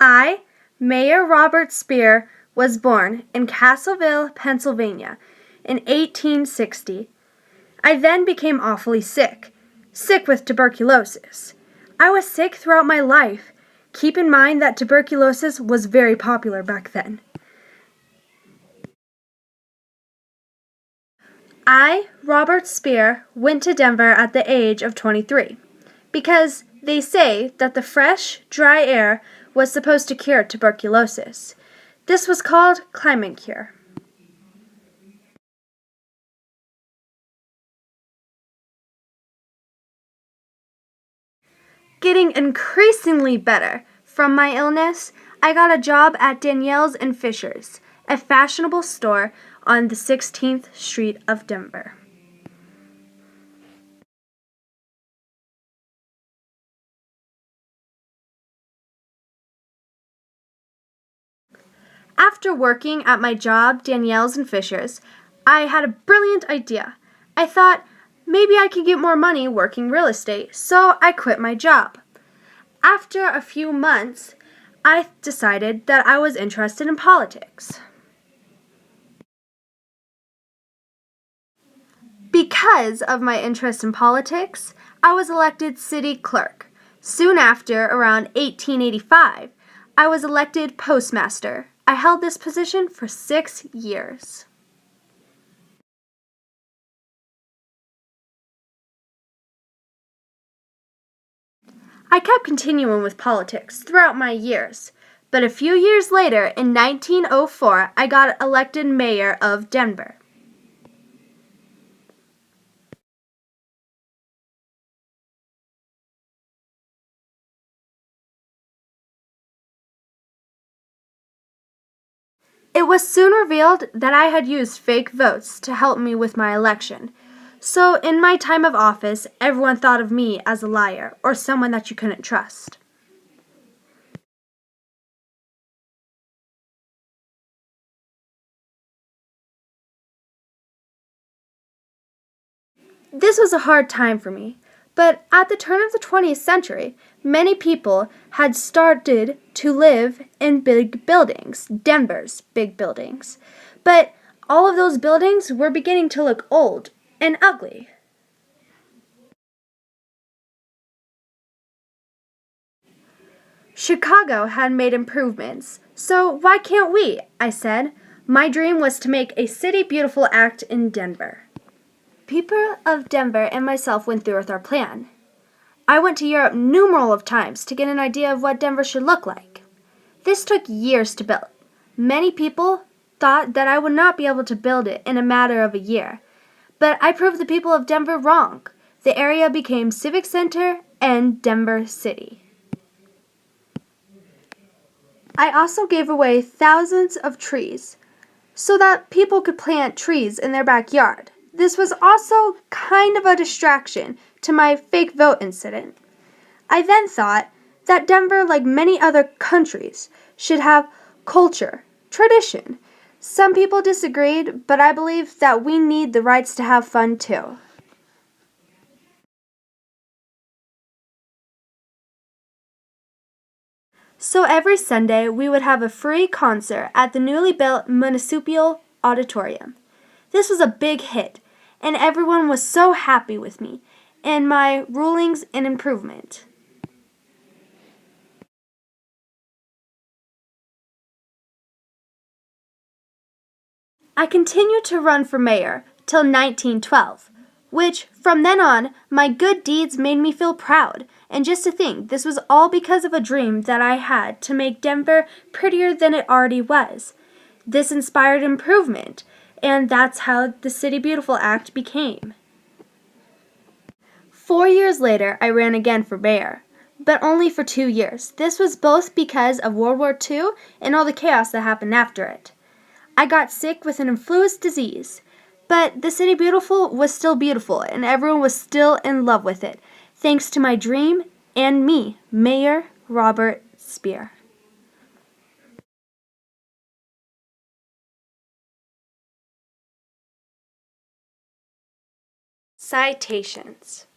I, Mayor Robert Speer, was born in Castleville, Pennsylvania, in 1860. I then became awfully sick with tuberculosis. I was sick throughout my life. Keep in mind that tuberculosis was very popular back then. I, Robert Speer, went to Denver at the age of 23 because they say that the fresh, dry air was supposed to cure tuberculosis. This was called climate cure. Getting increasingly better from my illness, I got a job at Danielle's and Fisher's, a fashionable store on the 16th Street of Denver. After working at my job, Danielle's and Fisher's, I had a brilliant idea. I thought maybe I could get more money working real estate, so I quit my job. After a few months, I decided that I was interested in politics. Because of my interest in politics, I was elected city clerk. Soon after, around 1885, I was elected postmaster. I held this position for 6 years. I kept continuing with politics throughout my years, but a few years later, in 1904, I got elected mayor of Denver. It was soon revealed that I had used fake votes to help me with my election. So, in my time of office, everyone thought of me as a liar or someone that you couldn't trust. This was a hard time for me, but at the turn of the 20th century, many people had started to live in big buildings, Denver's big buildings. But all of those buildings were beginning to look old and ugly. Chicago had made improvements, so why can't we? I said. My dream was to make a City Beautiful Act in Denver. People of Denver and myself went through with our plan. I went to Europe numerous of times to get an idea of what Denver should look like. This took years to build. Many people thought that I would not be able to build it in a matter of a year, but I proved the people of Denver wrong. The area became Civic Center and Denver City. I also gave away thousands of trees so that people could plant trees in their backyard. This was also kind of a distraction to my fake vote incident. I then thought that Denver, like many other countries, should have culture, tradition. Some people disagreed, but I believe that we need the rights to have fun too. So every Sunday, we would have a free concert at the newly built Municipal Auditorium. This was a big hit, and everyone was so happy with me and my rulings and improvement. I continued to run for mayor till 1912, which, from then on, my good deeds made me feel proud. And just to think, this was all because of a dream that I had to make Denver prettier than it already was. This inspired improvement, and that's how the City Beautiful Act became. 4 years later, I ran again for mayor, but only for 2 years. This was both because of World War II and all the chaos that happened after it. I got sick with an influenza disease, but the City Beautiful was still beautiful, and everyone was still in love with it, thanks to my dream and me, Mayor Robert Speer. Citations.